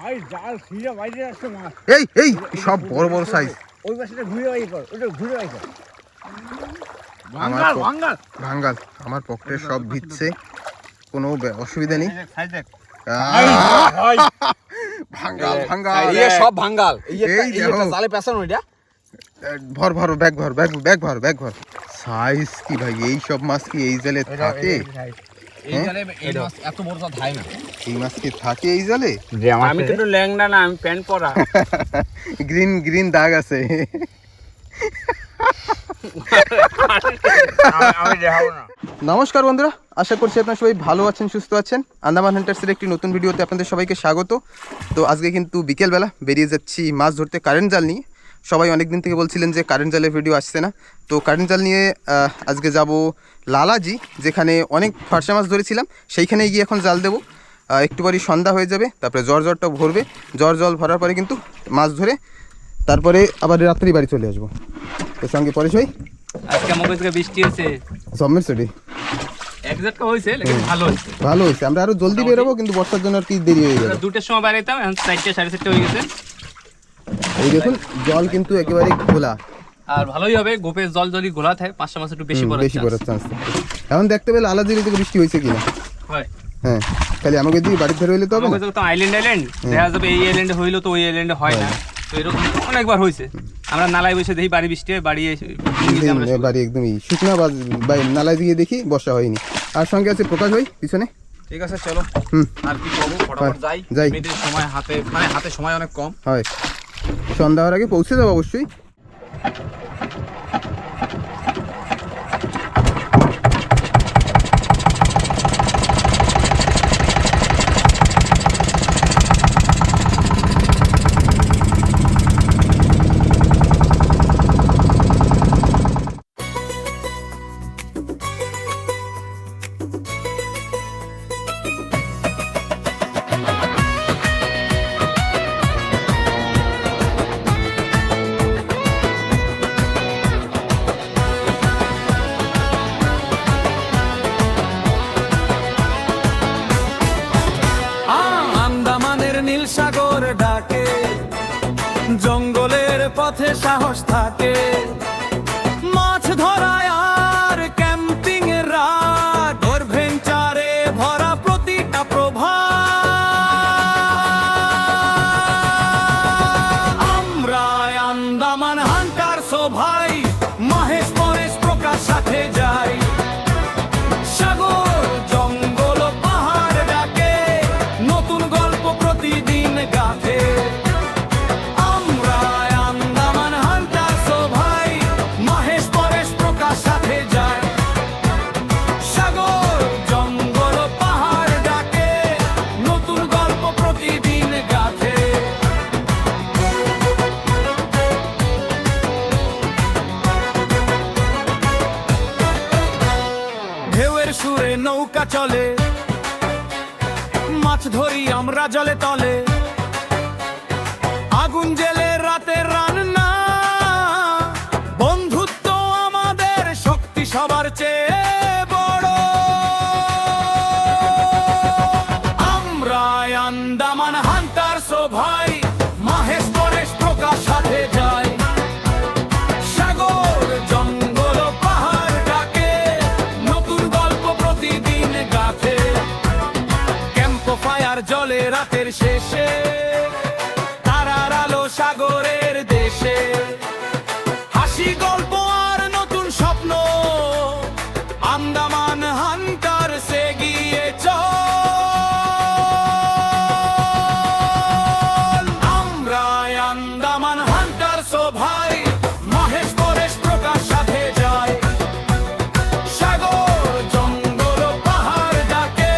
ভাই জাল ছিঁড়ে বাইরে আসছে মাছ। এই সব বড় বড় সাইজ। ওই পাশে ঘুরে বাই কর, ওটা ঘুরে বাই কর। ভাঙ্গাল আমার পকেটে সব ভিজছে, কোনো অসুবিধা নেই। ভাঙ্গাল এই সব ভাঙ্গাল, এই একটা জালে পেছানো এটা। ভর ব্যাগ ভর। সাইজ কি ভাই, এই সব মাছ কি এই জালে থাকে? এই জালে এই মাছ এত বড় জাল থাকে না। এই মাছ কি থাকে এই জালে? আমি কিন্তু ল্যাংড়া না, আমি প্যান্ট পরা। গ্রিন দাগ আছে। নমস্কার বন্ধুরা, আশা করছি আপনারা সবাই ভালো আছেন, সুস্থ আছেন। আন্দামান হান্টার্সের একটি নতুন ভিডিওতে আপনাদের সবাইকে স্বাগত। তো আজকে কিন্তু বিকেলবেলা বেরিয়ে যাচ্ছি মাছ ধরতে কারেন্ট জাল নিয়ে। সবাই অনেক দিন থেকে বলছিলেন যে কারেন্ট জালের ভিডিও আসছে না, তো কারেন্ট জাল নিয়ে আজকে যাব লালাজি, যেখানে অনেক ফারসা মাছ ধরেছিলাম সেইখানে গিয়ে এখন জাল দেবো। একটু পরই সন্ধ্যা হয়ে যাবে, তারপরে জ্বরটা ভরবে, জল ভরার পরে কিন্তু মাছ ধরে তারপরে আবার রাত্রি বাড়ি চলে আসবো। এর সঙ্গে পরে ভাই আজকে আমাদের কাছে বৃষ্টি হয়েছে, জম্মের ছুটি একজাক্ট হয়েছে, লেকিন ভালো হয়েছে। আমরা আরো জলদি বেরোবো, কিন্তু বর্ষার জন্য আর কি দেরি হয়ে গেল। 2টার সময় বেরাইতাম, এখন 4টা 4:30 হয়ে গেছে। এই দেখুন জল কিন্তু একেবারে খোলা, আর ভালোই হবে। গোপের জল যদি ঘোলা থাকে, 5 মাস একটু বেশি পড়ার চান্স। এখন দেখতে পেলে আলাদির থেকে বৃষ্টি হয়েছে কিনা। হয় হ্যাঁ, খালি আমাকে দিয়ে বাড়ি ধরে হইলে তো হবে। আমাকে তো আইল্যান্ড দেখা যাবে, এই আইল্যান্ডে হইলো তো ওই আইল্যান্ডে হয় না। তো এরকম অনেকবার হয়েছে, আমরা নালায় বসে দেখি বাড়ি বৃষ্টি হয়, বাড়ি বাড়ি একদমই শুকনা বা নালায় দিয়ে দেখি বর্ষা হয়নি। আর সঙ্গে আছে প্রকাশ ভাই পিছনে। ঠিক আছে চলো, আর কি করবো, ফটাফট যাই। মেয়েদের সময় হাতে সময় অনেক কম হয়, সন্ধ্যা হওয়ার আগে পৌঁছে যাবো অবশ্যই। সাগর ডাকে, জঙ্গলের পথে সাহস থাকে, মাছ ধরায় আর ক্যাম্পিং এর রাত, অ্যাডভেঞ্চারে ভরা প্রতিটা প্রভাত। আমরা আন্দামান হান্টার্স ভাই, মহেশ পরেশ প্রকাশ সাথে যাই। সাগর জঙ্গল পাহাড় ডাকে, নতুন গল্প প্রতিদিন গাথে। আমরা আন্দামান হান্টার্স ভাই, মহেশ পরেশ প্রকাশ সাথে যায়। সাগর জঙ্গল পাহাড় ডাকে, নতুন গল্প প্রতিদিন গাথে। ঢেউয়ের সুরে নৌকা চলে, মাছ ধরি আমরা জলে তলে, আগুন জেলে রাতে রান্না, বন্ধুত্ব আমাদের শক্তি সবার চেয়ে বড়। আমরা আন্দামান হান্টার্স ভাই, মহেশ পরেশ প্রকাশ সাথে যাই। সাগর জঙ্গল পাহাড় ডাকে, নতুন গল্প প্রতিদিন গাথে। ক্যাম্প ফায়ার জলে রাতের শেষে, তারার আলো সাগরের দেশে, হাসি গল্প আর নতুন স্বপ্ন, আন্দামান হান্টার্স এগিয়ে চল। আমরা আন্দামান হান্টার্স ভাই, মহেশ পরেশ প্রকাশ সাথে যায়। সাগর জঙ্গল পাহাড় ডাকে,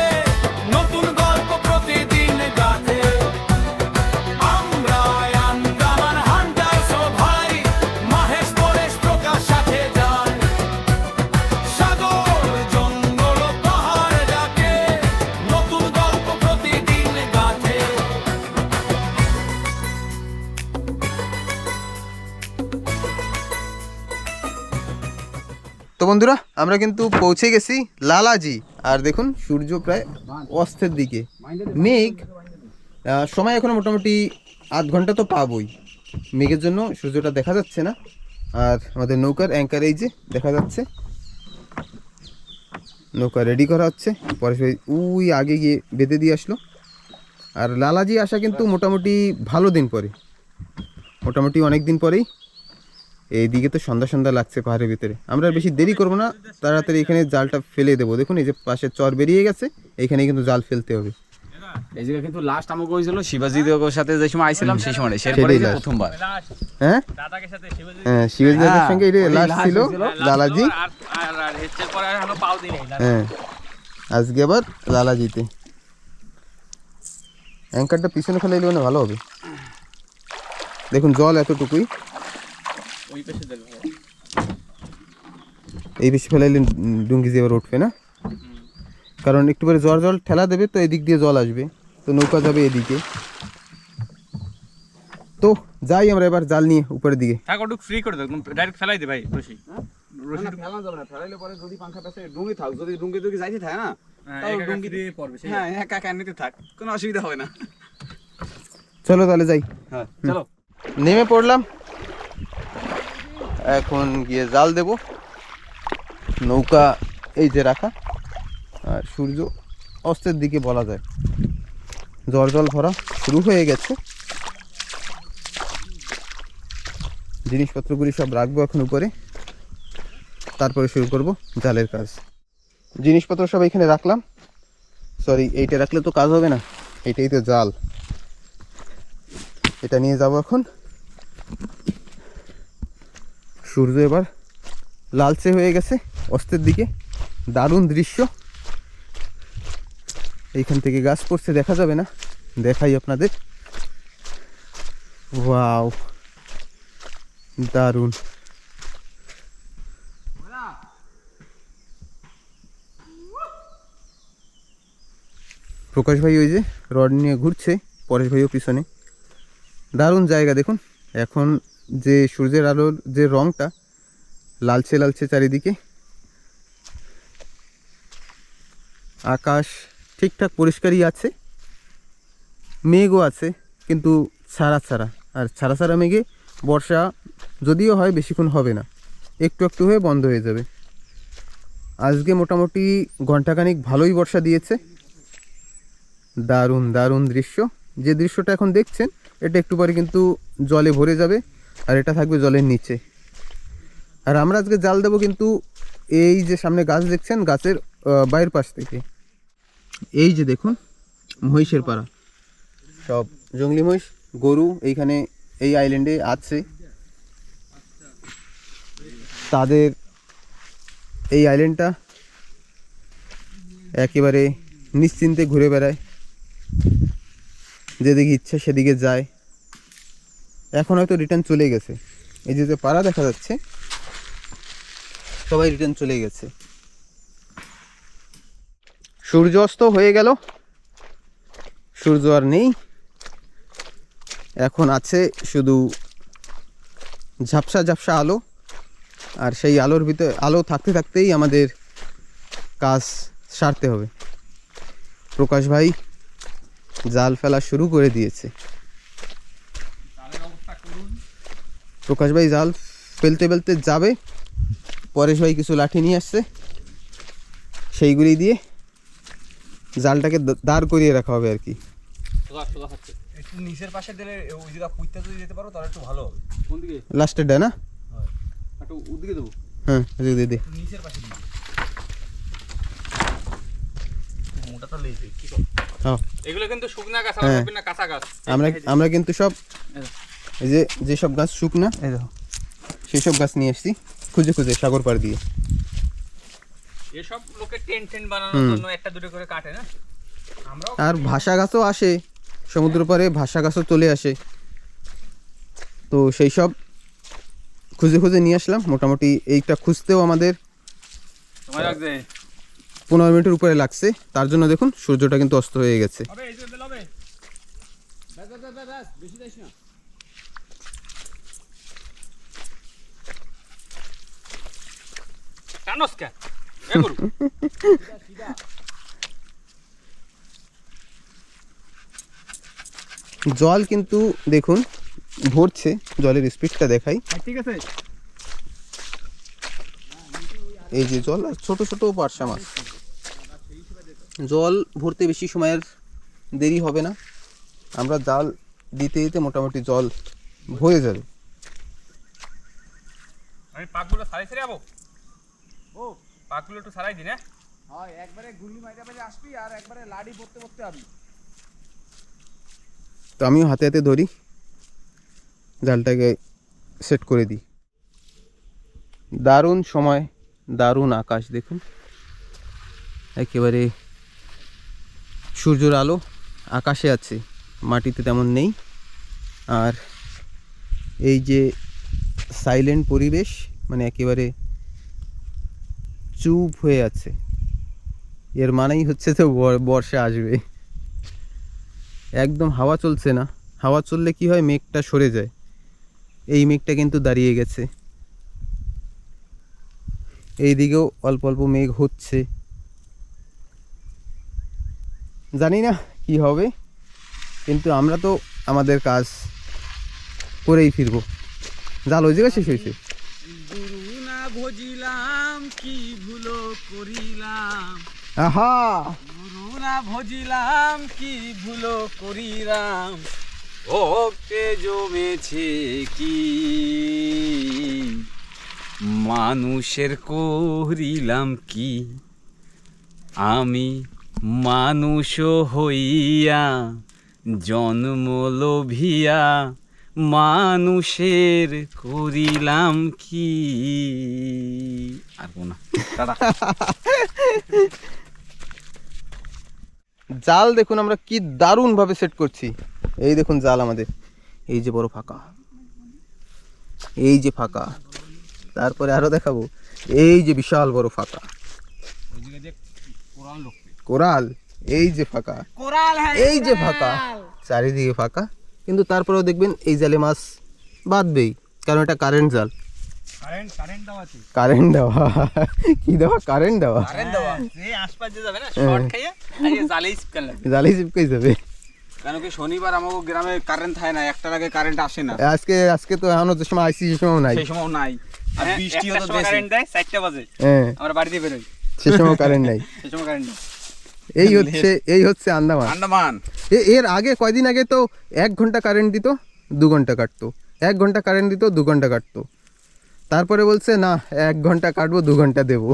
নতুন গল্প প্রতিদিন গাথে। আমরা আন্দামান হান্টার্স ভাই, মহেশ পরেশ প্রকাশ সাথে যায়। সাগর জঙ্গল পাহাড় ডাকে, নতুন গল্প প্রতিদিন গাথে। তো বন্ধুরা আমরা কিন্তু পৌঁছে গেছি লালাজি। আর দেখুন সূর্য প্রায় অস্তের দিকে, মেঘ সময় এখনো মোটামুটি আধ ঘন্টা তো পাবোই, মেঘের জন্য সূর্যটা দেখা যাচ্ছে না। আর আমাদের নৌকার অ্যাঙ্কার এই যে দেখা যাচ্ছে, নৌকা রেডি করা হচ্ছে, পরে ওই আগে গিয়ে বেঁধে দিয়ে আসলো। আর লালাজি আসা কিন্তু মোটামুটি ভালো দিন পরে, মোটামুটি অনেক দিন পরেই। এইদিকে তো সন্ধ্যা সন্ধ্যা লাগছে পাহাড়ের ভিতরে। আমরা আর বেশি দেরি করবো না, তাড়াতাড়ি এখানে জালটা ফেলে দেবো। দেখুন এই যে পাশে চর বেরিয়ে গেছে, এইখানে কিন্তু জাল ফেলতে হবে। এই জায়গা কিন্তু লাস্ট আমাকে হয়েছিল শিবাজি দেবের সাথে যে সময় আইছিলাম সেই সময়, সেরপরে সেটাই last। প্রথমবার। হ্যাঁ দাদাকে সাথে শিবাজি হ্যাঁ, শিবাজি দাদার সঙ্গে এটা ওই লাস্ট last ছিল হয়েছিল। লালাজি। আর হেচ্ছে পরে আর হলো পাও দিই নাই। হ্যাঁ, আজকে আবার লালাজিতে। অ্যাঙ্কারটা পিছনে ফেলে এলে ভালো হবে। দেখুন জল এতটুকুই, ওই পাশে দেব। এই বেশি ফেলাইলে ডুঙ্গি দিয়ে এবার উঠবে না, কারণ একটু পরে জল ঠেলা দেবে তো এদিক দিয়ে জল আসবে, তো নৌকা যাবে এদিকে। তো যাই আমরা এবার জাল নিয়ে উপরের দিকে। থাক ওটুক ফ্রি করে দাও, ডাইরেক্ট ফেলাই দে ভাই রশি। ফেলানো যাবে না, ফেলাইলে পরে যদি পাংখা পেছে ডুঙ্গি থাক, যদি ডুঙ্গি যদি যাইতে থাকে না তাও ডুঙ্গি দিয়ে পড়বে। হ্যাঁ একা একা নিতে থাক, কোনো অসুবিধা হবে না। চলো তাহলে যাই। হ্যাঁ চলো। নেমে পড়লাম, এখন গিয়ে জাল দেব। নৌকা এই যে রাখা, আর সূর্য অস্তের দিকে বলা যায়, জল ভরা শুরু হয়ে গেছে। জিনিসপত্রগুলি সব রাখবো এখন উপরে, তারপরে শুরু করব জালের কাজ। জিনিসপত্র সব এখানে রাখলাম, সরি এইটা রাখলে তো কাজ হবে না, এইটাই তো জাল। এটা নিয়ে যাব এখন। সূর্য এবার লালচে হয়ে গেছে অস্তের দিকে, দারুণ দৃশ্য। এইখান থেকে গাছ পড়ছে দেখা যাবে না, দেখাই আপনাদের। ওয়াও দারুণ। প্রকাশ ভাই ওই যে রড নিয়ে ঘুরছে, পরেশ ভাইও পিছনে। দারুণ জায়গা দেখুন, এখন যে সূর্যের আলোর যে রংটা লালচে লালচে চারিদিকে। আকাশ ঠিকঠাক পরিষ্কারই আছে, মেঘও আছে কিন্তু ছাড়া ছাড়া। আর ছাড়া ছাড়া মেঘে বর্ষা যদিও হয় বেশিক্ষণ হবে না, একটু একটু হয়ে বন্ধ হয়ে যাবে। আজকে মোটামুটি ঘন্টাখানিক ভালোই বর্ষা দিয়েছে। দারুণ দারুণ দৃশ্য। যে দৃশ্যটা এখন দেখছেন এটা একটু পরে কিন্তু জলে ভরে যাবে, আর এটা থাকবে জলের নিচে। আর আমরা আজকে জাল দেবো কিন্তু এই যে সামনে গাছ দেখছেন, গাছের বাইরের পাশ থেকে। এই যে দেখুন মহিষের পাড়া, সব জঙ্গলি মহিষ গরু এইখানে এই আইল্যান্ডে আছে। তাদের এই আইল্যান্ডটা একেবারে নিশ্চিন্তে ঘুরে বেড়ায়, যেদিকে ইচ্ছা সেদিকে যায়। এখন হয়তো রিটার্ন চলে গেছে, এই যে পাড়া দেখা যাচ্ছে সবাই রিটার্ন চলে গেছে। সূর্য অস্ত হয়ে গেল, সূর্য আর নেই, এখন আছে শুধু ঝাপসা ঝাপসা আলো। আর সেই আলোর ভিতরে আলো থাকতে থাকতেই আমাদের কাজ সারতে হবে। প্রকাশ ভাই জাল ফেলা শুরু করে দিয়েছে। প্রকাশ ভাই জাল ফেলতে ফেলতে যাবে, পরেশ ভাই কিছু লাঠি নিয়ে আসছে, সেইগুলি দিয়ে জালটাকে দাঁড় করিয়ে রাখা হবে আর কি। একটু নিচের পাশে দিলে ওই জায়গা পুঁততে যদি যেতে পারো তাহলে একটু ভালো হবে। কোন দিকে? লাস্টের ডা না? একটু ওদিকে দেবো। হ্যাঁ দে দে। নিচের পাশে দিবি। মোটাটা লেগে কি কর? হ্যাঁ এগুলো কিন্তু শুকনা গাছ, হ্যাঁ। আর না কাঁচা গাছ। আমরা কিন্তু সব এই যে সব গাছ শুকনা, এই দেখো সেই সব গাছ নিয়ে এসেছি খুঁজে খুঁজে সাগর পাড় দিয়ে। এসব লোকে টেন্ট বানানোর জন্য একটা দুটো করে কাটে না, আমরাও। আর ভাষা গাছও আসে সমুদ্র পাড়ে, ভাষা গাছও চলে আসে, তো সেই সব খুঁজে খুঁজে নিয়ে আসলাম। মোটামুটি এইটা খুঁজতেও আমাদের সময় লাগবে। 15 মিনিটের উপরে লাগছে। তার জন্য দেখুন সূর্যটা কিন্তু অস্ত হয়ে গেছে। হবে এই যে বেল হবে। বেশি যাইস না। কানস কে? এ করু। জল কিন্তু দেখুন ভরছে, জলের স্পিডটা দেখাই। ঠিক আছে, এই যে জল আর ছোট ছোট পার্শা মাছ। জল ভরতে বেশি সময়ের দেরি হবে না, আমরা জাল দিতে দিতে মোটামুটি জল ভরে যাবে। আমি পাকগুলো সারাই ছেড়ে যাবো। ও পাকগুলো একটু সারাই দিন। হয় একবারে গুলি মাইরা মাইরা আসবি আর একবারে লাড়ি পড়তে পড়তে আবি। তো আমিও হাতে হাতে ধরি, জালটাকে সেট করে দিই। দারুণ সময়, দারুণ আকাশ দেখুন, একেবারে সূর্যের আলো আকাশে আছে, মাটিতে তেমন নেই। আর এই যে সাইলেন্ট পরিবেশ, মানে একেবারে চুপ হয়ে আছে, এর মানেই হচ্ছে তো বর্ষা আসবে। একদম হাওয়া চলছে না, হাওয়া চললে কি হয় মেঘটা সরে যায়, এই মেঘটা কিন্তু দাঁড়িয়ে গেছে। এই দিকেও অল্প অল্প মেঘ হচ্ছে, জানি না কি হবে, কিন্তু আমরা তো আমাদের কাজ করেই ফিরবো। জাল ওই জায়গায় শেষ হয়েছে। গুরু না ভজিলাম কি ভুলো করিলাম, আহা, গুরু না ভজিলাম কি ভুলো করিলাম, ভক্তে জমেছে কি মানুষের করিলাম কি, আমি মানুষ হইয়া জন্ম লোভিয়া মানুষের করিলাম কি। আর না টাটা। জাল দেখুন আমরা কি দারুণ ভাবে সেট করছি। এই দেখুন জাল আমাদের, এই যে বড় ফাঁকা, এই যে ফাঁকা, তারপরে আরো দেখাবো, এই যে বিশাল বড় ফাঁকা কোরাল, এই যে ফাঁকা, এই যে ফাঁকা, চারিদিকে ফাঁকা। কিন্তু তারপরেও দেখবেন এই জালে মাছ বাঁধবেই, কারণ এটা কারেন্ট জাল। কারেন্ট দেওয়া কি দেওয়া, কারেন্ট দেওয়া, জালেই চিপকে যাবে। কেন কি শনিবার আমাকে গ্রামে কারেন্ট থাকে না, একটার আগে কারেন্ট আসে না। আজকে তো এখনো যে সময় আইসি সে সময় নাই, সেই সময় নাই। আর বৃষ্টিও তো কারেন্ট দেয় 4টা বাজে, হ্যাঁ আমরা বাড়িতে বেরোই, সে সময় কারেন্ট নাই। সেই সময় কারেন্ট নেই। এই হচ্ছে আন্দামান। এর আগে কয়দিন আগে তো 1 ঘন্টা কারেন্ট দিত, 2 ঘন্টা কাটতো, 1 ঘন্টা কারেন্ট দিত, 2 ঘন্টা কাটতো। তারপরে বলছে না 1 ঘন্টা কাটবো, 2 ঘন্টা দেবো।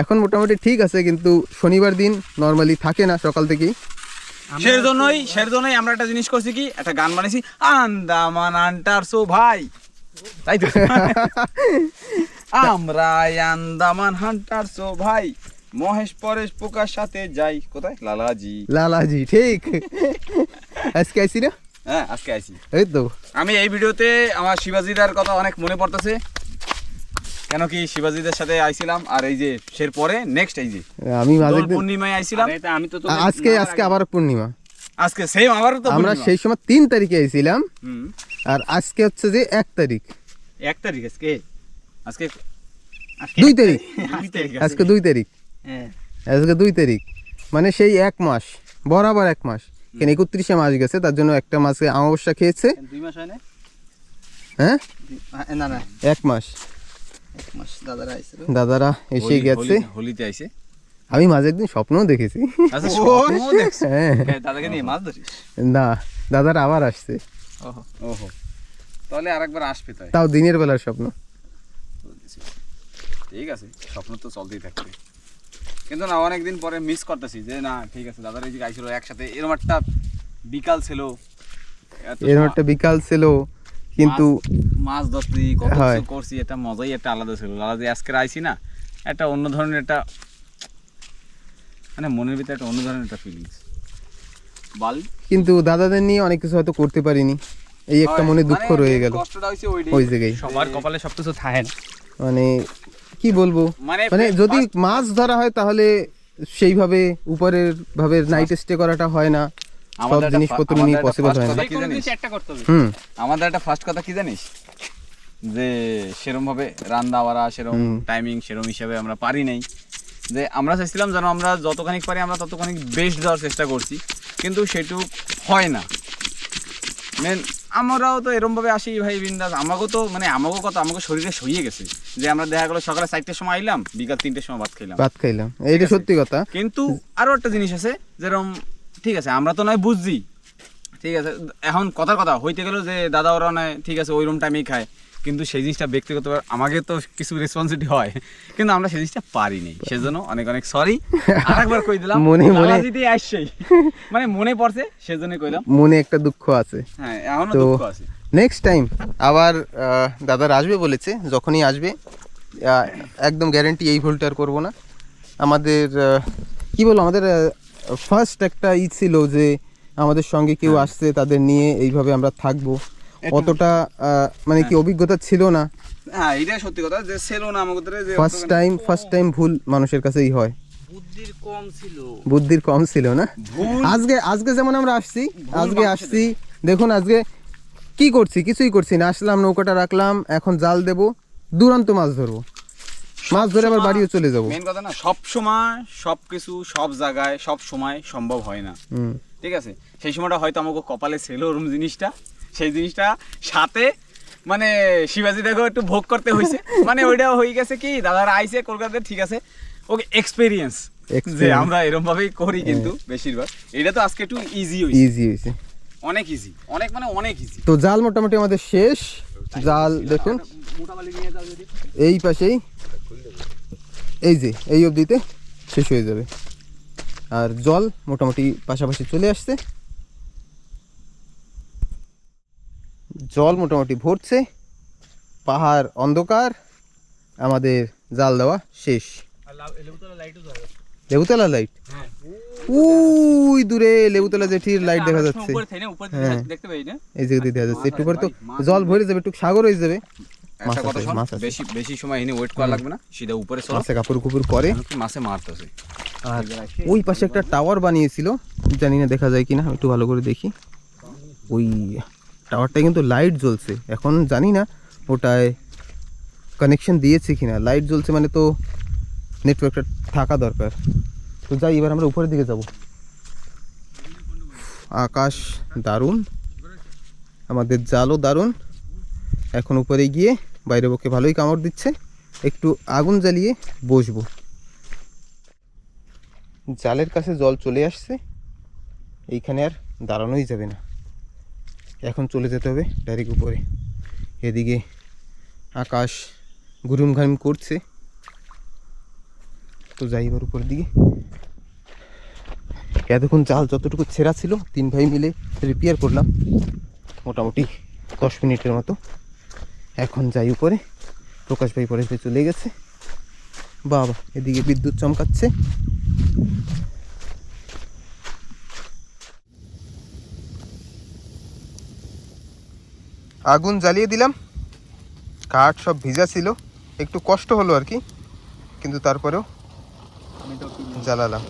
এখন মোটামুটি ঠিক আছে, কিন্তু শনিবার দিন নর্মালি থাকে না সকাল থেকেই। সেই জন্যই আমরা একটা জিনিস করছি, কি একটা গান বানিয়েছি, আন্দামান আন্টারসো ভাই, তাই তো। আমরা আন্দামান হান্টারসো ভাই, মহেশ পরেশ পোকার সাথে যাই কোথায়, লালাজি ঠিক। আজকে আইসি না? হ্যাঁ আজকে আইসি। এই তো আমি এই ভিডিওতে আমার শিবাজিদার কথা অনেক মনে পড়তেছে, কেন কি শিবাজিদের সাথে আইছিলাম, আর এই যে সের পরে নেক্সট এই যে আমি দোল পূর্ণিমায় আইছিলাম। আমি তো আজকে আবার পূর্ণিমা, আজকে সেম আবার তো আমরা সেই সময় 3 তারিখে আইছিলাম, আর আজকে হচ্ছে যে 1 তারিখ। 1 তারিখ আজকে, আজকে 2 তারিখ, 2 তারিখ আজকে 2 তারিখ, হ্যাঁ আজকে 2 তারিখ, মানে সেই 1 মাস বরাবর 1 মাস। কেন 31 মাস গেছে, তার জন্য একটা মাসে অমাবস্যা খেয়েছে। 2 মাস হয় না? হ্যাঁ না না 1 মাস। 1 মাস দাদারা আইছিল, দাদারা এসে গেছে, হোলিতে আইছে। আমি মাঝে একদিন স্বপ্নও দেখেছি। আচ্ছা স্বপ্ন দেখছ? হ্যাঁ দাদাকে নিয়ে মাছ ধরিস? না, দাদারা আবার আসছে, ওহো, তাহলে আরেকবার আসবে তাই। তাও দিনের বেলার স্বপ্ন। ঠিক আছে, স্বপ্ন তো চলতেই থাকবে, কিন্তু না অনেকদিন পরে মিস করতেছি যে না ঠিক আছে দাদারা এই যে আইছিল একসাথে, এরকম একটা বিকাল ছিল, এরকম একটা বিকাল ছিল, কিন্তু মাছ ধরতে কত কিছু করছি, এটা মজাই একটা আলাদা ছিল। আলাদা আজকে আইছি না, একটা অন্য ধরনের একটা মানে মনের ভিতরে একটা অন্য ধরনের একটা ফিলিংস বাল। কিন্তু দাদাদের নিয়ে অনেক কিছু হয়তো করতে পারিনি, এই একটা মনে দুঃখ রয়ে গেল কষ্টটা হইছে ওই জায়গায়। সবার কপালে সবকিছু থাকে না, মানে কি বলবো, মানে যদি মাছ ধরা হয় তাহলে সেইভাবে উপরের ভাবে নাইট স্টে করাটা হয় না, সব জিনিসপত্র নিয়ে পসিবল হয় না। আমাদের একটা ফার্স্ট কথা কি জানিস, যে সেরকম ভাবে রান্না বাড়া সেরকম টাইমিং সেরকম হিসাবে আমরা পারি নাই, যে আমরা চাইছিলাম যেন আমরা যতখানি পারি আমরা ততখানি বেস্ট দেওয়ার চেষ্টা করছি, কিন্তু সেটুক হয় না। মেন আমরাও তো এরমভাবে আসি ভাই বিন্দাস, আমাকেও তো মানে আমাকেও কথা আমাকে শরীরে সইয়ে গেছে যে আমরা দেখা গেলো সকালে 4টার সময় আইলাম, বিকাল 3টার সময় ভাত খাইলাম। এইটা সত্যি কথা। কিন্তু আরও একটা জিনিস আছে, যেরকম ঠিক আছে আমরা তো নয় বুঝছি, ঠিক আছে এখন কথার কথা হইতে গেল যে দাদা ওরা নয় ঠিক আছে ওইরকম টাইমেই খায়, কিন্তু সেই জিনিসটা ব্যক্তিগত আমাকে তো কিছু রেসপন্সিবিলিটি হয়, কিন্তু আমরা সেই জিনিসটা পারি নাই, সেজন্য অনেক অনেক সরি। আরেকবার কই দিলাম মনে যদি আসছেই মানে মনে পড়ছে সেজন্য কইলাম, মনে একটা দুঃখ আছে। হ্যাঁ এখনো তো দুঃখ আছে। নেক্সট টাইম আবার দাদারা আসবে বলেছে, যখনই আসবে একদম গ্যারেন্টি এই ভুলটা আর করবো না। আমাদের কি বলবো, আমাদের ফার্স্ট একটা ছিল যে আমাদের সঙ্গে কেউ আসছে তাদের নিয়ে এইভাবে আমরা থাকবো, অতটা মানে কি অভিজ্ঞতা ছিল না। হ্যাঁ এটা সত্যি কথা যে ছিল না আমাদের, যে ফার্স্ট টাইম ভুল মানুষের কাছেই হয়, বুদ্ধির কম ছিল না। আজকে যেমন আমরা আসছি, দেখুন আজকে কি করছি, কিছুই করছি না, আসলাম নৌকাটা রাখলাম, এখন জাল দেব, দুরন্ত মাছ ধরবো, মাছ ধরে আবার বাড়িও চলে যাবো। মেন কথা না সব সময় সব কিছু সব জায়গায় সব সময় সম্ভব হয় না, ঠিক আছে। সেই সময়টা হয়তো আমাকে কপালে ছিল ওরকম জিনিসটা, সেই জিনিসটা সাথে মানে শিবাজি দেখো একটু ভোগ করতে হয়েছে, মানে ওইটা হয়ে গেছে কি দাদারা আইসে কলকাতাতে, ঠিক আছে ওকে এক্সপেরিয়েন্স যে আমরা এরকম ভাবেই করি, কিন্তু বেশিরভাগ এটা তো আজকে একটু ইজি হয়েছে, অনেক ইজি, অনেক মানে অনেক ইজি। তো জাল মোটামুটি আমাদের শেষ, জাল দেখুন এই পাশেই, এই যে এই অবধিতে শেষ হয়ে যাবে, আর জল মোটামুটি পাশাপাশি চলে আসছে, জল মোটামুটি ভরছে, পাহাড় অন্ধকার, আমাদের জাল দেওয়া শেষ। লেবুতলা লাইট, ওই দূরে লেবুতলা জেঠির লাইট দেখা যাচ্ছে, হ্যাঁ এই যে দেখা যাচ্ছে, একটু পরে তো জল ভরে যাবে, একটু সাগর হয়ে যাবে। বেশি সময় এনে ওয়েট করা লাগবে না, সিধা উপরে মাছে কাপড় কুপুর করে মাছে মারতেছে। আর ওই পাশে একটা টাওয়ার বানিয়েছিল, জানি না দেখা যায় কিনা, একটু ভালো করে দেখি। ওই টাওয়ারটায় কিন্তু লাইট জ্বলছে, এখন জানি না ওটায় কানেকশন দিয়েছে কিনা, লাইট জ্বলছে মানে তো নেটওয়ার্কটা থাকা দরকার। তো যাই, এবার আমরা উপরের দিকে যাব। আকাশ দারুণ, আমাদের জালও দারুণ, এখন উপরে গিয়ে বাইরে পক্ষে ভালোই কামড় দিচ্ছে, একটু আগুন জ্বালিয়ে বসবো। জালের কাছে জল চলে আসছে, এইখানে আর দাঁড়ানোই যাবে না, এখন চলে যেতে হবে ডাইরেক্ট উপরে। এদিকে আকাশ ঘুরুম ঘারুম করছে, তো যাই এবার উপরের দিকে। এতক্ষণ জাল যতটুকু ছেঁড়া ছিল 3 ভাই মিলে রিপেয়ার করলাম মোটামুটি 10 মিনিটের মতো। এখন যাই উপরে, প্রকাশ ভাই পরে চলে গেছে। বাবা এদিকে বিদ্যুৎ চমকাচ্ছে, আগুন জ্বালিয়ে দিলাম, কাঠ সব ভিজা ছিল, একটু কষ্ট হলো আর কি, কিন্তু তারপরেও জ্বালালাম।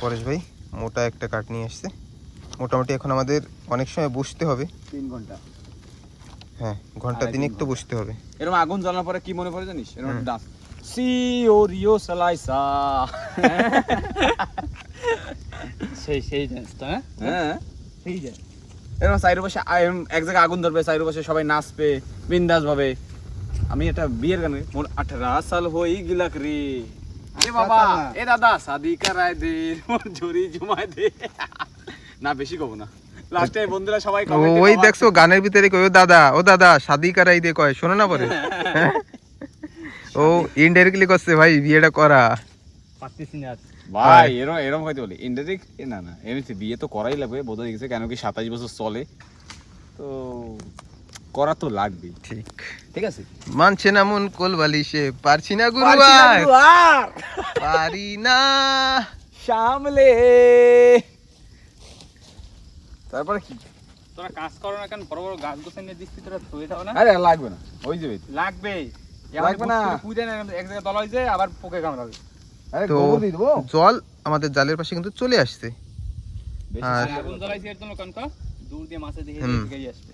পরেশ ভাই মোটা একটা কাঠ নিয়ে আসছে, মোটামুটি এখন আমাদের অনেক সময় বসতে হবে, 3 ঘন্টা, হ্যাঁ ঘন্টা দিন একটু বসতে হবে। এরকম আগুন জ্বালানোর পরে কি মনে পড়ে জানিস, এরকম ডান্স সি ওরিও সালাইসা, সেই ডান্সটা, হ্যাঁ সেই ডান্স এরকম চাইরো বসে এক জায়গায় আগুন ধরবে, চাইরো বসে সবাই নাচবে বিন্দাস ভাবে। আমি একটা বিয়ের গানে মোর 18 সাল হই গিলাক রে, এ বাবা এ দাদা শাদি করায় দে, মোর ঝুরি জুমায় দে, না বেশি কব না, লাস্টে বন্ধুরা সবাই কমেন্টে ওই দেখছো গানের ভিতরে কই ও দাদা শাদি করাই দে কয়, শোনো না পরে ও ইনডাইরেক্টলি করছে ভাই বিয়েটা করা পারতেছি না ভাই, এরকম হয়তো বলি ইনডাইরেক্ট না না, এমনিতে বিয়ে তো করাই লাগবে, বোঝা গেছে, কেন কি 27 বছর চলে তো করা তো লাগবে। ঠিক ঠিক আছে, মানছে না মন কোল বালিশে, পারছি না গুরু আর পারি না সামলে। তারপরে কি তোরা কাজ করো না কেন, বড় বড় গাছ গোছাই নিয়ে দিচ্ছি, তোরা ধুয়ে দাও না। আরে লাগবে না, ওই যাবে লাগবে লাগবে না, পুজো না এক জায়গায় দলা হইছে, আবার পোকে কামড়াবে। আরে তো গোবর দিয়ে দেবো। জল আমাদের জালের পাশে কিন্তু চলে আসছে, আর আগুন জ্বালাইছি এর জন্য কানকা দূর দিয়ে মাছে দেখে আসবে,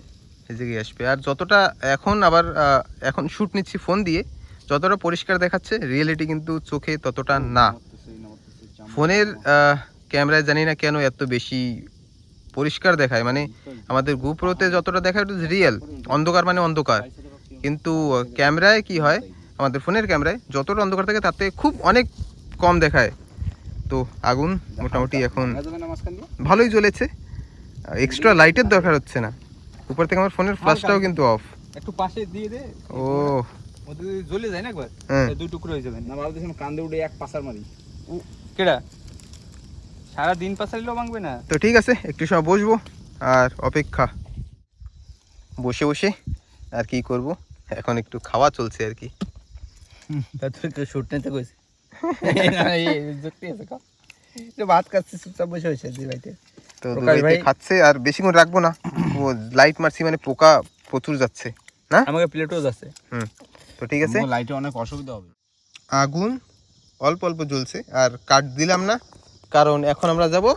এই জায়গায় আসবে। আর যতটা এখন আবার এখন শুট নিচ্ছি ফোন দিয়ে, যতটা পরিষ্কার দেখাচ্ছে রিয়েলিটি কিন্তু চোখে ততটা না। ফোনের ক্যামেরায় জানি না কেন এত বেশি পরিষ্কার দেখায়, মানে আমাদের গোপ্রোতে যতটা দেখায় ওটা রিয়েল, অন্ধকার মানে অন্ধকার, কিন্তু ক্যামেরায় কি হয়, আমাদের ফোনের ক্যামেরায় যতটা অন্ধকার থাকে তাতে খুব অনেক কম দেখায়। তো আগুন মোটামুটি এখন ভালোই জ্বলেছে, এক্সট্রা লাইটের দরকার হচ্ছে না। উপর থেকে আমার ফোনের ফ্ল্যাশটাও কিন্তু অফ। একটু পাশে দিয়ে দে, ও ওতে যদি জ্বলে যায় না একবার, হ্যাঁ। দুই টুকরো হয়ে যাবে। না ভাবতেছিলাম কান্দে উঠে এক পাসার মারি। কেডা সারা দিন পাশাইলেও ভাঙবে না। তো ঠিক আছে, একটু সময় বসবো আর অপেক্ষা, বসে বসে আর কি করব, এখন একটু খাওয়া চলছে আর কি। শুট নিতে কইছে ভাত খাচ্ছে চুপচাপ বসে হয়েছে দিবাইতে। তো দুবাইতে খাচ্ছে আর বেশিক্ষণ রাখবো না, ও লাইট মারছি মানে পোকা প্রচুর যাচ্ছে না, আমাকে প্লেটও যাচ্ছে। তো ঠিক আছে, লাইটে অনেক অসুবিধা হবে। আগুন অল্প অল্প জ্বলছে আর কাট দিলাম না, কারণ এখন আমরা যাব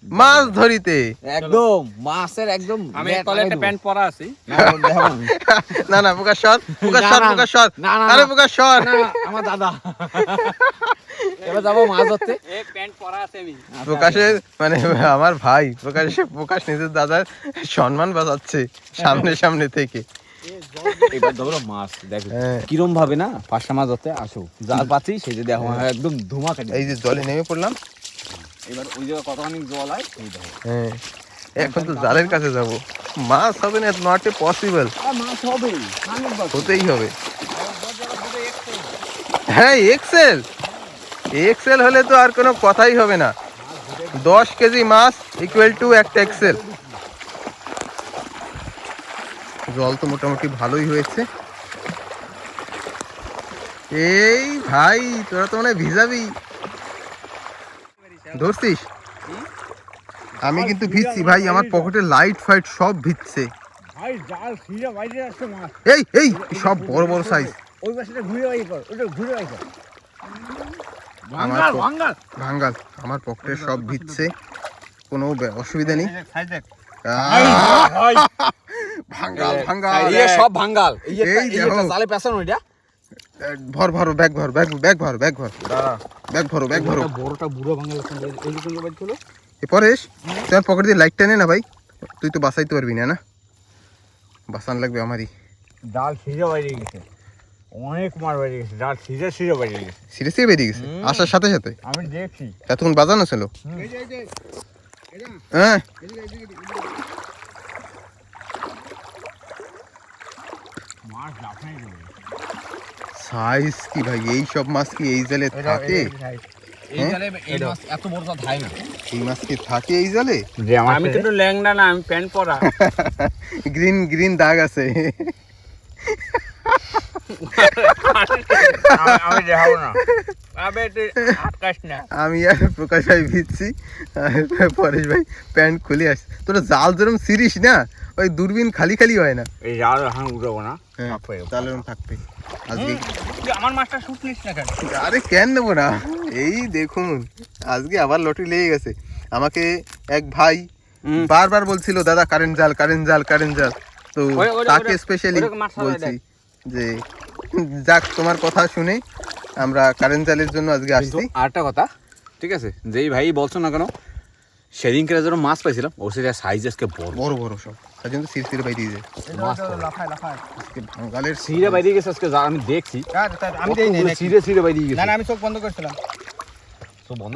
মাছ ধরিতে। একদম মাছের একদম আমি তলে একটা প্যান্ট পরা আছি। না না প্রকাশ সর, প্রকাশ সর, প্রকাশ সর, না, না, আরে প্রকাশ সর। আমার দাদা এবার যাবো মাছ ধরতে। এই প্যান্ট পরা আছে আমি। প্রকাশের মানে আমার ভাই প্রকাশ নিজের দাদার সম্মান বাঁচাচ্ছে সামনে সামনে থেকে। এবার ধরো মাছ দেখো হ্যাঁ। কিরম ভাবে না পাঁচটা মাছ ধরতে আসো, যা পাচ্ছি সেই যে দেখো একদম ধুমা কাটে। এই যে জলে নেমে পড়লাম, এবার ওই জায়গায় কতখানি জল হয় এই দেখো। হ্যাঁ এখন তো জালের কাছে যাব, মাছ হবে না, নট এ পসিবল, মাছ হবে হতেই হবে। হ্যাঁ এক্সেল, এক্সেল হলে তো আর কোনো কথাই হবে না, 10 কেজি মাছ ইকুয়াল টু একটা এক্সেল। জল তো মোটামুটি ভালোই হয়েছে। এই ভাই তোরা তো মানে ভিজাবি, ধরছিস? আমি কিন্তু ভিজছি ভাই, আমার পকেটে লাইট ফাইট সব ভিজছে। ভাই জাল ছিঁড়ে বাইরে আসছে মাছ। এই এই সব বড় বড় সাইজ। ওই পাশে ঘুরে বাই কর, ওটা ঘুরে বাই কর। আমার ভাঙ্গাল ভাঙ্গাল ভাঙ্গাল আমার পকেটে সব ভিজছে, কোনো অসুবিধা নেই। সাইজ দেখ ভাঙ্গাল ভাঙ্গাল এই সব ভাঙ্গাল, এই দেখো। জালে পেছানো এটা ভর ভর ব্যাগ ভর, ব্যাগ ভর, ব্যাগ ভর, ব্যাগ ভরো। বড়টা বুড়ো ভাঙ্গাল এই রকম বাইক হলো। এ পরেশ তোর পকেট দিয়ে লাইটটা নে না ভাই, তুই তো বাঁচাইতে পারবি না, না বাঁচান লাগবে আমারই। জাল ছিঁড়ে বাইরে গেছে, অনেক মার বাইরে গেছে, জাল ছিঁড়ে বাইরে গেছে। সিরিয়াসলি বেরিয়ে গেছে আসার সাথে সাথে? আমি দেখছি এতক্ষণ বাজানো ছিল। হ্যাঁ মাছ লাফাই দেবে। সাইজ কি ভাই, এই সব মাছ কি এই জালে থাকে? এই জালে এই মাছ এত বড় তো থাকে না। এই মাছ কি থাকে এই জালে? আমি কিন্তু ল্যাংড়া না, আমি প্যান্ট পরা। গ্রিন গ্রিন দাগ আছে। আমি দেখাবো না, আবে তুই আটকাস না। আমি আর প্রকাশ ভাই ভিজছি, আর পরেশ ভাই প্যান্ট খুলে আসছে। তোরা জাল যেরকম সিরিস না, ওই দূরবীন খালি খালি হয় না। এই জাল এখন উঠাবো না। হ্যাঁ তাহলে এরকম থাকবে আজকে। তুই আমার মাছটা শুট নিস না কেন? আরে কেন নেবো না, এই দেখুন আজকে আবার লটারি লেগে গেছে। আমাকে এক ভাই বারবার বলছিল দাদা কারেন্ট জাল, কারেন্ট জাল, কারেন্ট জাল। তো তাকে স্পেশালি বলছি যে যাক তোমার কথা শুনে আমরা কারেন্ট জালের জন্য আজকে আসছি। আরেকটা কথা, ঠিক আছে, যেই ভাই বলছো না কেন, সেদিনকে যেন মাছ পাইছিলাম ওর সেটা সাইজ আজকে বড় বড় বড় সব, তার জন্য সিরসিরে বাইরে দিয়ে মাছ লাফায় লাফায়। আজকে ভাঙালের সিরে বাইরে গেছে আজকে, যা আমি দেখছি আমি দেই নাই সিরে বাইরে গেছে। না না, আমি চোখ বন্ধ করছিলাম। তো বন্ধ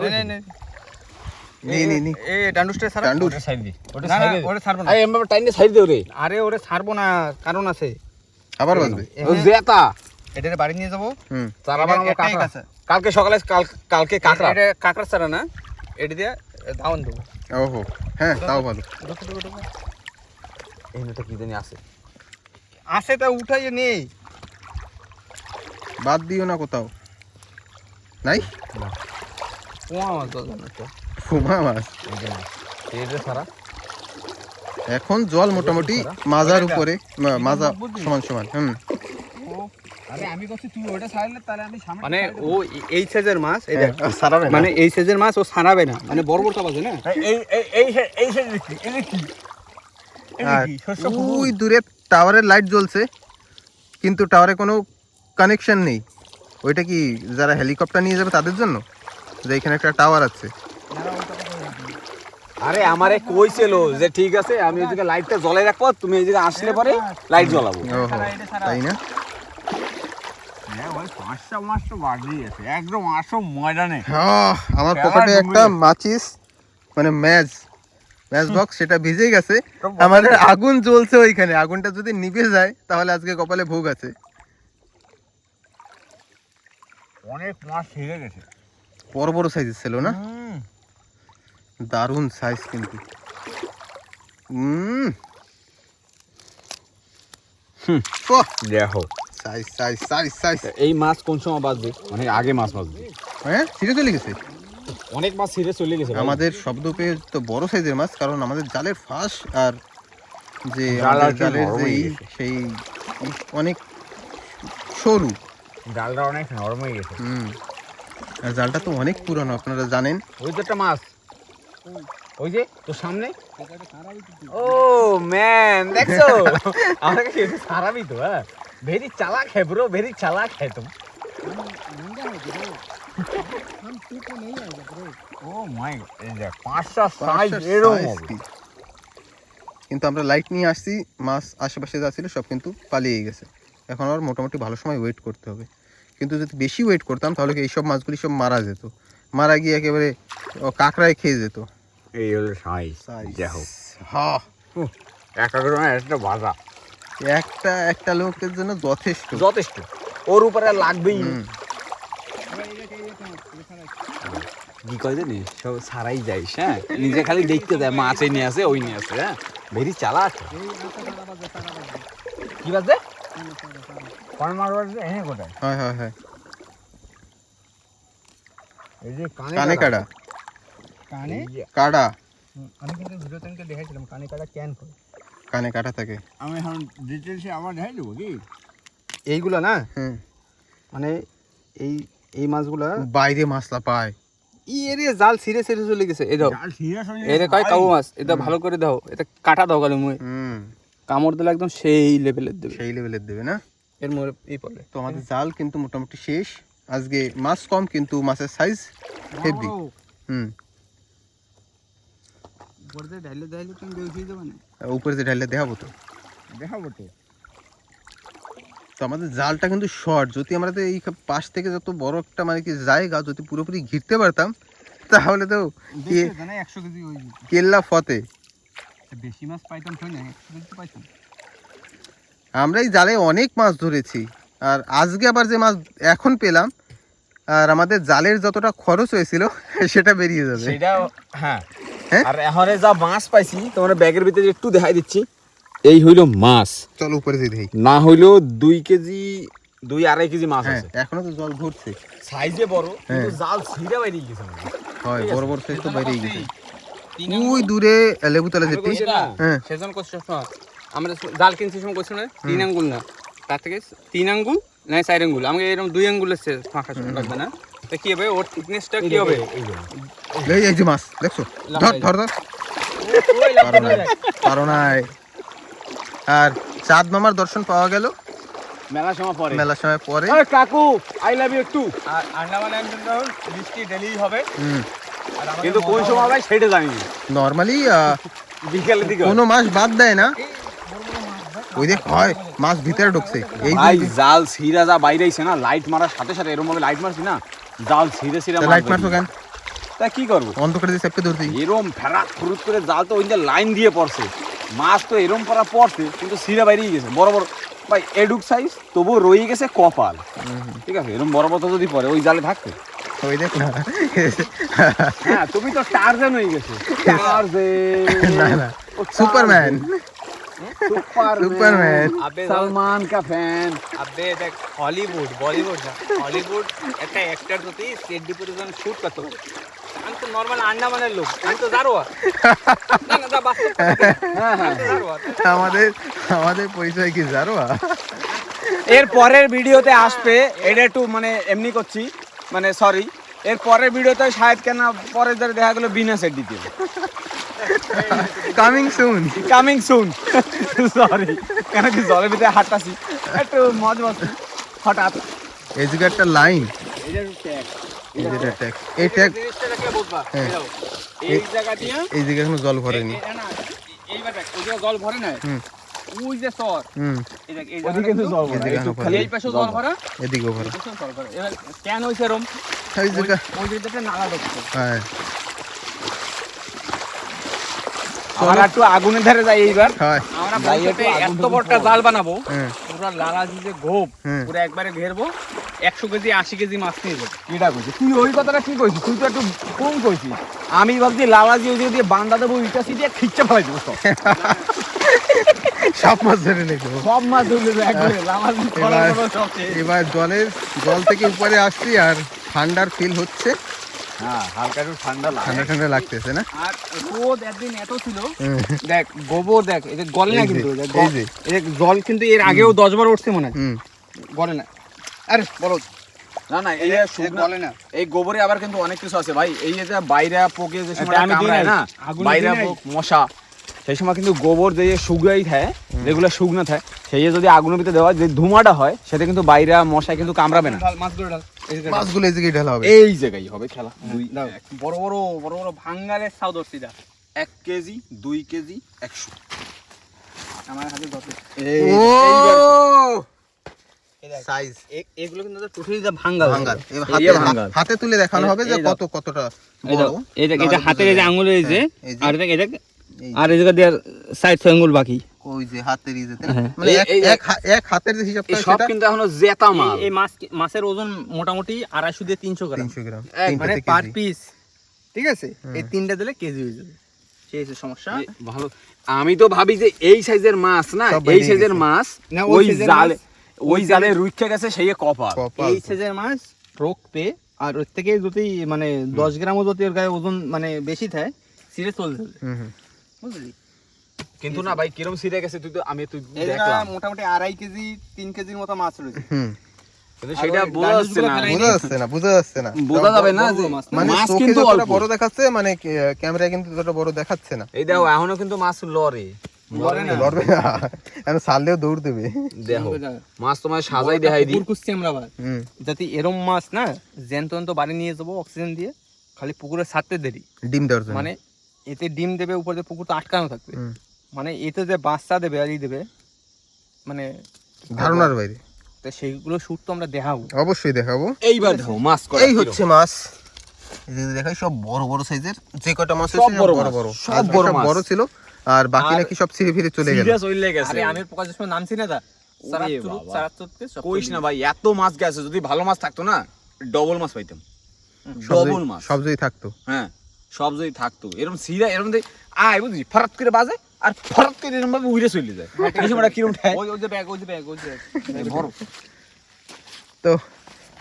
নি এই ডান্ডুসটা ছাড়া, ডান্ডুস। সাইড দি ওটা না না, সাইড ওরে ছাড়বো না। আই এমবা টাইনে সাইড দে ওরে। আরে ওরে ছাড়বো না, কারণ আছে। আবার বাজবে। ও জেতা এটারে বাড়ি নিয়ে যাবো। তার আবার আমরা একটাই কাঁকড়া আছে। কালকে সকালে কালকে কাঁকড়া এটা কাঁকড়া ছাড়া না, এটা দিয়ে ধাওয়ান দেবো। ওহো হ্যাঁ তাও ভালো। এই মেয়েটা কি জানি আছে আসে তা উঠাইয়ে নেই। বাদ দিও না কোথাও, নাই পোয়া মাছ ধরবো না তো। ফুমা মাছ। এই যে সারা এখন জল মোটামুটি মাজার উপরে, মাজা সমান সমান। আরে আমি কইছি তুই ওটা ছাড়লে তাহলে আমি সামনে, মানে ও এই সাইজের মাছ, এই দেখ সারাবে মানে এই সাইজের মাছ ও ছাড়াবে না, মানে বড় বড় বাজে না। এই সাইড দেখি, এই দেখি, ওই দূরে টাওয়ারের লাইট জ্বলছে, কিন্তু টাওয়ারে কোনো কানেকশন নেই, ওইটা কি যারা হেলিকপ্টার নিয়ে যাবে তাদের জন্য, যে এখানে একটা টাওয়ার আছে? আরে আমারে কইছিল যে ঠিক আছে আমি ওইদিকে লাইটটা জ্বলাই রাখবো, তুমি এইদিকে আসলে পরে লাইট জ্বলাবো। ওহো, তাই না? হ্যাঁ ওই 5টা মাছটা বাড়ি আছে একদম আসো ময়দানে। আমার খেলা পকেটে একটা জমে মাচিস মানে ম্যাচ বক্স, সেটা ভিজে গেছে। আমাদের আগুন জ্বলছে ওইখানে, আগুনটা যদি নিভে যায় তাহলে আজকে কপালে ভোগ আছে। অনেক মাছ ছিঁড়ে গেছে। বড় বড় সাইজের ছিল না? দারুণ সাইজ কিন্তু। দেখো সাইজ সাইজ সাইজ সাইজ। এই মাছ কোন সময় বাজবে? অনেক আগে মাছ বাজবে। হ্যাঁ ছিঁড়ে চলে গেছে। অনেক মাছ ছিঁড়ে চলে গেছে। আমাদের শব্দ পেয়ে তো বড় সাইজের মাছ, কারণ আমাদের জালের ফাঁস আর যে জাল আমাদের আর কি জালের নরম যে হয়ে গেছে। সেই অনেক সরু। জালটা অনেক নরম হয়ে গেছে। আর জালটা তো অনেক পুরনো, আপনারা জানেন। ওই তো একটা মাছ, ওই যে তোর সামনে। ও ম্যান, দেখছো আমার কাছে এটা সারাবি তো। হ্যাঁ ভেরি চালাক है ब्रो, ভেরি চালাক है तुम। ও মাই এই দেখ 5টা সাইজ এরকম হবে। কিন্তু আমরা লাইট নিয়ে আসছি, মাছ আশেপাশে যা ছিল সব কিন্তু পালিয়ে গেছে। এখন আর মোটামুটি ভালো সময় ওয়েট করতে হবে। কিন্তু যদি বেশি ওয়েট করতাম তাহলে কি এইসব মাছগুলি সব মারা যেত, মারা গিয়ে একেবারে কাঁকড়ায় খেয়ে যেত। এই হলো সাইজ দেখো। হ্যাঁ, একটা একটা বাজা একটা লোকের জন্য যথেষ্ট। যথেষ্ট, ওর উপরে আর লাগবেই না। কি কয় জানি সব সারাই যাইস। হ্যাঁ নিজে খালি দেখতে দেয় মাছ এই নিয়ে আসে ওই নিয়ে আসে। হ্যাঁ ভেরি চালাক। কি বাজে? কোন মাছ বাজছে এনে কোথায়? হ্যাঁ হ্যাঁ হ্যাঁ, এই যে কানে কাটা। কানে কাটা, আমি কিন্তু ভিডিওতে দেখাইছিলাম কানে কাটা ক্যান করে। কানে কাটা থাকে। আমি এখন ডিটেইলসে আবার দেখাই দেবো কি? এইগুলো না হুম, মানে এই মাছগুলা বাইরে মাছলা পায়। এরে জাল ছিঁড়ে ছিঁড়ে চলে গেছে। এই দাও, জাল সিরিয়াস হয়ে এটা কয় কাবু মাছ, এটা ভালো করে দাও, এটা কাটা দাও গেলে মুই কামড় দিলে একদম সেই লেভেলের দেবে, সেই লেভেলের দেবে না? এর মোড়ে এই পড়ে। তো আমাদের জাল কিন্তু মোটামুটি শেষ। আজকে মাছ কম কিন্তু মাছের সাইজ হেভি। উপরে ঢাইলে ঢাইলে তুমি দেখি যাবে না, উপরে যে ঢাইলে দেখাবো তো। দেখাবো তো। তো আমাদের জালটা কিন্তু শর্ট। যদি আমরা তো এই পাশ থেকে যত বড় একটা মানে কি জায়গা যদি পুরোপুরি ঘিরতে পারতাম তাহলে তো 100 কেজি হয়ে যেত। কেল্লা ফতে। বেশি মাছ পাইতাম তো না, 100 কেজি পাইতাম। আমরা এই জালে অনেক মাছ ধরেছি, আর আজকে আবার যে মাছ এখন পেলাম, আর আমাদের জালের যতটা খরচ হয়েছিল সেটা বেরিয়ে যাবে। সেটা হ্যাঁ। হ্যাঁ? আর এখানে যা মাছ পাইছি তোমার ব্যাগের ভিতরে একটু দেখাই দিচ্ছি। এই হইলো মাছ, চল উপরে যে দেখি। না হইলো 2 কেজি 2-2.5 কেজি মাছ হ্যাঁ, আছে। এখনো তো জল ঘুরছে। সাইজে বড়, কিন্তু হ্যাঁ। জাল ছিঁড়ে বাইরে গেছে আমাদের। হয় বড় বড় সাইজ তো বেরিয়ে গেছে। ওই দূরে লেবুতলা যেতে। হ্যাঁ, সেজন করছে শোনা, আমরা জাল কিনছি সময় করছি না 3 আঙ্গুল না, তার থেকে 3 আঙ্গুল না 4 আঙ্গুল, আমাকে এরকম 2 আঙ্গুলের ফাঁকা সময় লাগবে না। তা কি হবে ওর থিকনেসটা কি হবে? এই যে মাছ দেখছো, ধর ধর ধর। পারো নাই। আর চাঁদ মামার দর্শন পাওয়া গেল মেলা সময় পরে। মেলার সময় পরে। আরে কাকু আই লাভ ইউ একটু। আর আন্দামান একদিন ধরুন বৃষ্টি ডেলি হবে, কিন্তু কোন সময় ভাই সেটা জানি না। নর্মালি বিকেলের দিকে কোনো মাছ বাদ দেয় না। ওই দেখ হয় মাছ ভিতরে ঢুকছে। এই ভাই জাল ছিঁড়া যা বাইরে আইছে না, লাইট মারার সাথে সাথে এরকম ভাবে লাইট মারছি না, জাল ছিঁড়ে ছিঁড়ে লাইট মারছো কেন? তা কি করবো, অন্ধকারে দিয়ে চেপকে ধরছি। এরম ফেরাক ফুরুত করে জাল তো ওই যে লাইন দিয়ে পড়ছে, মাছ তো এরম পড়া পড়ছে কিন্তু ছিঁড়ে বাইরেই গেছে। বড় বড় ভাই এডুক সাইজ, তবুও রয়ে গেছে কপাল। ঠিক আছে, এরম বড় বড় যদি পড়ে ওই জালে থাকতে। ওই দেখ না। হ্যাঁ তুমি তো টারজান হয়ে গেছো। না না, সুপারম্যান। সুপারম্যান। আবে সলমান কা ফ্যান। আবে দেখ হলিউড বলিউড না, হলিউড একটা অ্যাক্টর যদি স্টেট ডিপোজিশন শুট করতে পারে, আমি তো নরমাল আন্দামানের লোক, আমি তো জারোয়া না না যা বাস্তব হ্যাঁ হ্যাঁ জারোয়া। আমাদের পরিচয় কি জারোয়া? এর পরের ভিডিওতে আসবে, এটা একটু মানে এমনি করছি, মানে সরি, এর পরের ভিডিওতে শায়দ কেন পরে ধরে দেখা গেলো বিনা সেট দিতে coming soon. Coming soon. Sorry, কেন কি জলের ভিতরে হাঁটতাছি একটু মজ মস্তি। হঠাৎ এই জায়গায় একটা লাইন, এটা ট্যাগ এই যে ট্যাগ, এই ট্যাগ, জিনিসটা দেখলে বুঝবা হ্যাঁ। এই দাও, এই জায়গা দিয়ে এই জায়গায় এখনো জল ভরেনি। না এইবার দেখ ওই জায়গা জল ভরে না, হুম ওই যে সর হুম, এই দেখ এই ওদিকে কিন্তু জল ভরা, এদিকে একটু এখনো খালি এই পাশে জল ভরা, এদিকেও ভরা। এই পাশেও জল ভরা। এবার কেন হইছে এরকম? এই জায়গা, ওই জায়গাতে নালা ঢুকছে। হ্যাঁ আমরা একটু আগুনের ধারে যাই এইবার। হয়, আমরা বলতে এত বড়টা জাল বানাবো, হ্যাঁ পুরো লালাজি যে গোপ হুম। পুরো একবারে ঘেরবো, 100 কেজি 80 কেজি মাছ নিয়ে যাবো। কিটা কইছিস তুই? ওই কথাটা কি কইছিস? তুই তো একটু কম কইছিস। আমি ভাবছি লালাজি ওই দিকে দিয়ে বান্দা দেবো, ইটা সিটিয়ে খিচ্চা ফেলাই দেবো সব। সব মাছ ধরে নেবো। সব মাছ ধরলে তো একবারে লালাজি এবার ফলার মতো সব শেষ। এবার জল থেকে উপরে আসছি আর ঠান্ডার ফিল হচ্ছে, হ্যাঁ, হালকা একটু ঠান্ডা লাগে। ঠান্ডা ঠান্ডা লাগতেছে না? আর রোদ একদিন এত ছিল, হুম। দেখ গোবর দেখ এটা গলে না এই যে, কিন্তু এই যে। এই জল কিন্তু এর আগেও 10 বার উঠছে মনে হয়, হুম, গলে না। আরে বলো না না এই যে শুকনা গলে না। এই গোবরে আবার কিন্তু অনেক কিছু আছে ভাই। এই যে বাইরা পোকে যে সময় আমি দিই কামড়ায় নাই, না, আগুনে বাইরা দিই নাই। পোক মশা, সেই সময় কিন্তু গোবর যে শুকাই থাকে, যেগুলো শুকনো থাকে, সেই যদি আগুনের ভিতরে দেওয়া যে ধুমাটা হয়, সেটা কিন্তু বাইরা মশায় কিন্তু কামড়াবে না। ঢাল মাছগুলো ঢাল, এই যে দেখ। মাছগুলো এই জায়গায় ঢালা হবে। এই জায়গায় হবে খেলা। দাও। বড় বড় ভাঙ্গালের সাউ ধরছি দা 1 কেজি 2 কেজি 100। আমার হাতে ধরছে। ও এই দেখ সাইজ এগুলো কিন্তু টোটালি যা ভাঙ্গাল ভাঙ্গাল। এবার এই হাতে ভাঙ্গাল। হাতে তুলে দেখানো হবে যে এই দাও। কতটা এই বড়। দাও, এই দেখ এটা হাতের এই যে আঙ্গুল এই যে, এই যে। আর দেখ এই দেখ, এই আর এই জায়গা দিয়ে 60 আঙ্গুল বাকি। ওই যে হাতের ইজেতে না? হ্যাঁ। মানে এই- এক হাতের যে হিসাবটা এই সব সেটা কিন্তু এখনো জেতা মাল। এই মাছের ওজন মোটামুটি 250 দিয়ে 300 গ্রাম, 300 গ্রাম, মানে তিনটাতে পার কেজি। পিস, ঠিক আছে? এই তিনটা দিলে কেজি হয়ে যাবে, সেই হচ্ছে সমস্যা। ভালো। আমি তো ভাবি যে এই সাইজের মাছ না, সব এই বেরিয়ে সাইজের গেছে। মাছ না, ওই ওই সাইজের জালে, মাছ, ওই জালে রুইখে গেছে, সেই কপাল। কপাল এই তো। সাইজের মাছ রোগতে, আর ওর থেকে যদি মানে 10 গ্রামও যদি ওর গায়ে ওজন মানে বেশি থাকে, সিরে চলে যাবে, হুম হুম। বুঝলি? কিন্তু না ভাই কিরম সিরে গেছে তুই তো আমি তুই এই দেখলাম, জায়গা মোটামুটি 2.5 কেজি 3 কেজির মতো মাছ রয়েছে। হুম, কিন্তু আর সেটা ওই বোঝা যাচ্ছে না, ডান্ডুসগুলো বোঝা যাচ্ছে না, বোঝা যাচ্ছে না। বোঝা যাবে না যে বড় মাছ না। মানে মাছ চোখে কিন্তু যতটা অল্প। বড় দেখাচ্ছে, মানে ক্যামেরায় কিন্তু ততটা বড় দেখাচ্ছে না। এই দেখো এখনো কিন্তু মাছ লড়ে, লড়ে না। লড়বে না, এখন ছাড়লেও দৌড় দেবে। দেখো মাছ তোমার সাজাই দেখাই দি। পুকুর খুঁজছি আমরা আবার, হুম, যাতে এরম মাছ না জ্যান্ত বাড়ি নিয়ে যাবো অক্সিজেন দিয়ে, খালি পুকুরে ছাড়তে দেরি, ডিম দেওয়ার জন্য। মানে এতে ডিম দেবে, উপরে দিয়ে পুকুর তো আটকানো থাকবে, হুম, মানে এতে যে বাচ্চা দেবে আর ই দেবে, মানে ধারণার বাইরে। তো সেইগুলো শুট তো আমরা দেখাবো। অবশ্যই দেখাবো। এইবার দেখো মাছ করা এই হচ্ছে মাছ, এই যে দেখাই সব বড় বড় সাইজের, যে কটা মাছ সব হয়েছে বড় বড় মাছ, বড়, সব আজকে বড় সব মাছ। বড় ছিল, আর বাকি আর নাকি সব ছিঁড়ে ফিরে চলে গেল। সিরিয়াস হইলে গেছে। আরে আমি প্রকাশের সময় নামছি না দা, সারাচুরুত কইস না ভাই, এত মাছ গেছে, যদি ভালো মাছ থাকতো না ডবল মাছ পাইতাম, সব যদি- ডবল মাছ। সব যদি থাকতো। হ্যাঁ সব যদি থাকতো এরকম সিরা, এরকম আয় বুঝলি ফরাত করে বাজে আর ফরাত করে এরকম ভাবে উড়ে চলে যায়, এই সময়টা কিরম ঠায় ওই যে ব্যাগ, ওই যে ব্যাগ, ওই যে বড়। তো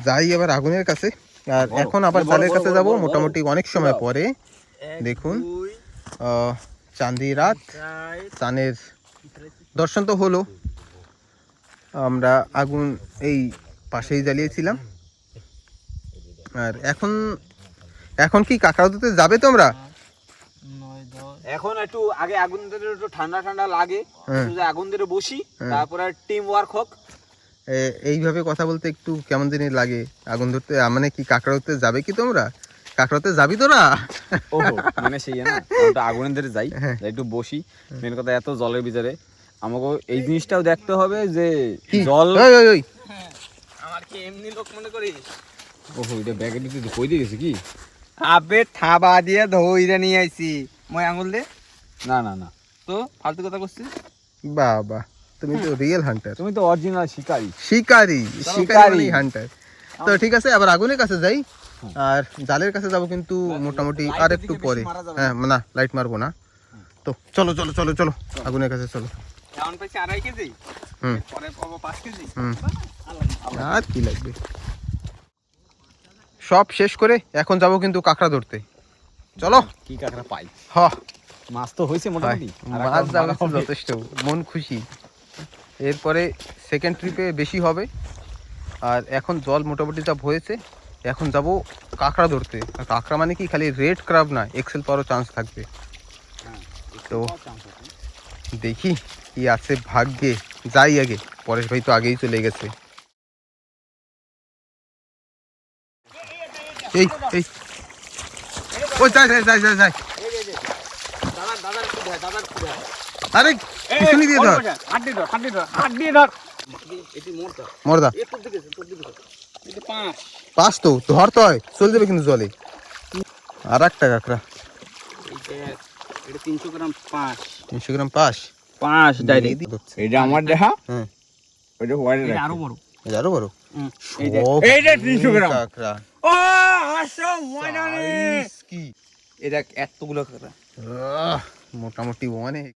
যাই এবার আগুনের কাছে, আর বড়, এখন আবার বড়, জালের বড়, কাছে বড়, যাব বড়, মোটামুটি অনেক সময় বড়। পরে। দেখুন চাঁদি রাত, চাঁদের দর্শন তো হলো। আমরা আগুন এই পাশেই জ্বালিয়েছিলাম, আর এখন কি কাঁকড়াতে যাবে তোমরা? এখন একটু আগে আগুন ধরে একটু ঠান্ডা ঠান্ডা লাগে, হ্যাঁ। একটু যে আগুন ধরে বসি, হ্যাঁ। তারপরে টিম ওয়ার্ক হোক। এইভাবে কথা বলতে একটু কেমন জানি লাগে। আগুন ধরতে মানে কি কাঁকড়াতে যাবে কি তোমরা? কাঁকড়াতে যাবি তোরা? ওহো মানে সেই না, আমরা আগুনের ধরে যাই, হ্যাঁ। যাই একটু বসি। মেন কথা এত জলের ভিতরে আমাকে এই জিনিসটাও দেখতে হবে যে কি? জল। ওই ওই ওই আমার কি এমনি লোক মনে করিস? ওহো এটা ব্যাগে দিতে কই দিয়ে গেছে কি? আবে থাবা দিয়ে ধইরা নিয়ে আইছি, মই আঙুল দে না না না, তো ফালতু কথা করছিস। বাবা, তুমি তো রিয়েল হান্টার, তুমি তো অরিজিনাল শিকারি। শিকারি, শিকারি। শিকারি হান্টার। তো ঠিক আছে, আবার আগুনের কাছে যাই, আর জালের কাছে যাব কিন্তু মোটামুটি আর একটু পরে। হ্যাঁ না, লাইট মারবো না। তো চলো চলো চলো চলো আগুনের কাছে চলো। এখন পাইছি 2.5 কেজি, হুম পরে পাবো 5 কেজি। হুম, আর কি লাগবে। সব শেষ করে এখন যাব কিন্তু কাঁকড়া ধরতে। চলো। কি কাঁকড়া পাই, হ, মাছ তো হয়েছে মোটামুটি, আর মাছ এখন যাবে মারা হবে। যথেষ্ট, মন খুশি। এরপরে সেকেন্ড ট্রিপে বেশি হবে। আর এখন জল মোটামুটি যা হয়েছে, এখন যাব কাঁকড়া ধরতে। আর কাঁকড়া মানে কি খালি রেড ক্রাব না, এক্সেল পাওয়ারও চান্স থাকবে। তো দেখি কি আছে ভাগ্যে। যাই আগে, পরেশ ভাই তো আগেই চলে গেছে। এই এই ওই যাই যাই যাই যাই যাই দাদার একটু ধর, দাদার একটু ধর। আরে পিছনে দিয়ে ধর হাত দিয়ে ধর, হাত দিয়ে ধর, হাত দিয়ে ধর। এটি মোরটা। মরদা এ তোর দিকে, তোর দিকে ধর। এটি পাঁচ। পাস তো ধর তো হয় চলে যাবে কিন্তু জলে আর একটা কাঁকড়া এই দেখ, এটা 300 গ্রাম পাঁচ। 300 গ্রাম পাস পাঁচ ডাইরেক্ট। এটা আমার দেখা হ্যাঁ ওইটা হোয়াইট এটা আরো বড়। এই আরো বড় এই দেখ। সব এইটা 300 গ্রাম। কাঁকড়া ও আসো ময়দানে Size কি এটা এতগুলো কাঁকড়া মোটামুটি অনেক